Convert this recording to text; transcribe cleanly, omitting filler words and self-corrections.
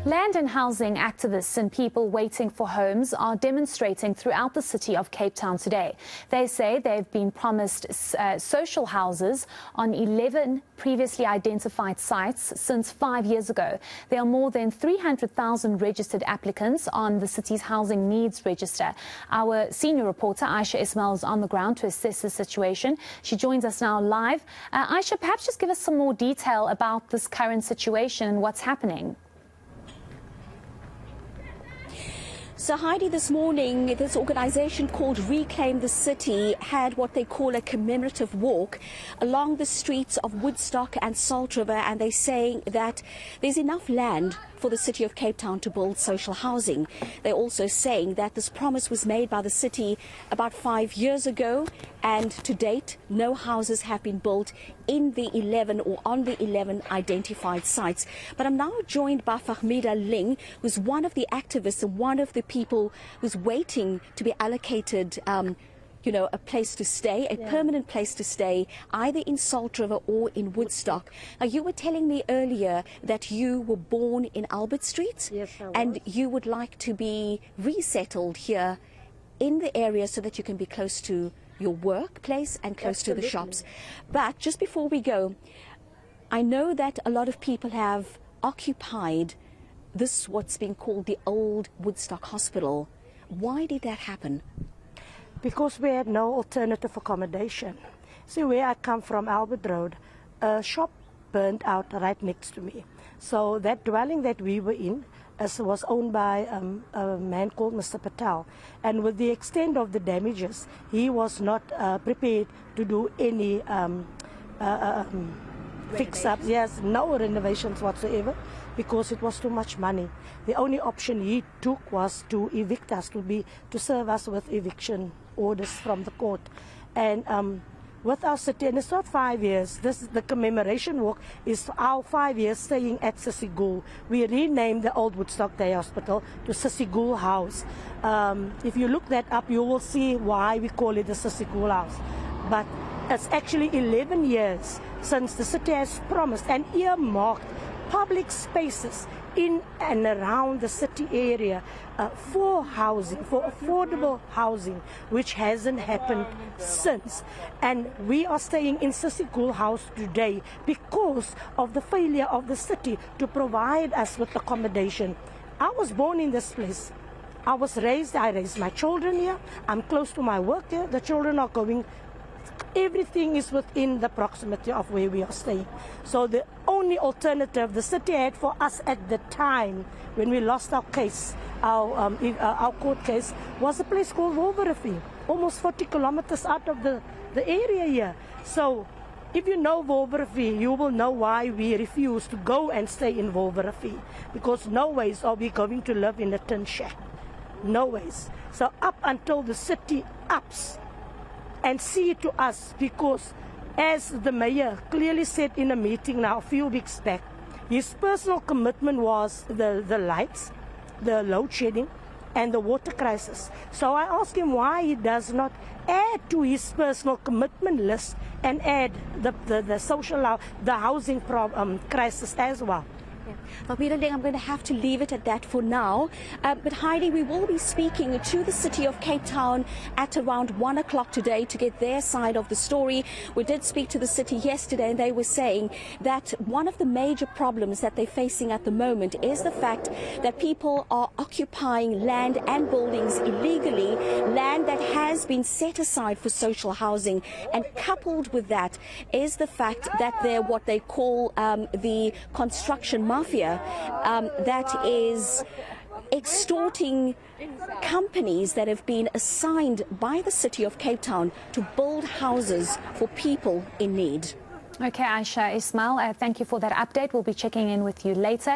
Land and housing activists and people waiting for homes are demonstrating throughout the city of Cape Town today. They say they've been promised social houses on 11 previously identified sites since 5 years ago. There are more than 300,000 registered applicants on the city's housing needs register. Our senior reporter Ayesha Ismail is on the ground to assess the situation. She joins us now live. Ayesha, perhaps just give us some more detail about this current situation and what's happening. So Heidi, this morning, this organisation called Reclaim the City had what they call a commemorative walk along the streets of Woodstock and Salt River, and they're saying that there's enough land for the city of Cape Town to build social housing. They're also saying that this promise was made by the city about 5 years ago, and to date, no houses have been built in the 11 or on the 11 identified sites. But I'm now joined by Fahmida Ling, who's one of the activists and one of the people who's waiting to be allocated a place to stay, a permanent place to stay, either in Salt River or in Woodstock. Now, you were telling me earlier that you were born in Albert Street. Yes, I was. And you would like to be resettled here in the area so that you can be close to your workplace and close to the shops. But just before we go, I know that a lot of people have occupied this, what's been called the old Woodstock Hospital. Why did that happen? Because we had no alternative accommodation. See, where I come from, Albert Road, a shop burned out right next to me. So that dwelling that we were in was owned by a man called Mr. Patel. And with the extent of the damages, he was not prepared to do any fix-ups. Yes, no renovations whatsoever, because it was too much money. The only option he took was to evict us, to serve us with eviction orders from the court. And with our city, and it's not 5 years, the commemoration walk is our 5 years staying at Sissigul. We renamed the old Woodstock Day Hospital to Sissigul House. If you look that up, you will see why we call it the Sissigul House. But it's actually 11 years since the city has promised and earmarked public spaces in and around the city area for housing, for affordable housing, which hasn't happened since. And we are staying in Sissigul House today because of the failure of the city to provide us with accommodation. I was born in this place. I raised my children here. I'm close to my work here. The children are going. Everything is within the proximity of where we are staying. So the only alternative the city had for us at the time when we lost our case, our court case, was a place called Wolverine, almost 40 kilometers out of the area here. So if you know Wolverine, you will know why we refuse to go and stay in Wolverine, because no ways are we going to live in a tin shack. No ways. So up until the city ups and see it to us, because as the mayor clearly said in a meeting now a few weeks back, his personal commitment was the lights, the load shedding, and the water crisis. So I asked him why he does not add to his personal commitment list and add the social, the housing crisis as well. Fahmida Ling, I'm going to have to leave it at that for now. But Heidi, we will be speaking to the city of Cape Town at around 1 o'clock today to get their side of the story. We did speak to the city yesterday, and they were saying that one of the major problems that they're facing at the moment is the fact that people are occupying land and buildings illegally, land that has been set aside for social housing. And coupled with that is the fact that they're what they call the construction mafia, that is extorting companies that have been assigned by the city of Cape Town to build houses for people in need. Okay, Ayesha Ismail, thank you for that update. We'll be checking in with you later.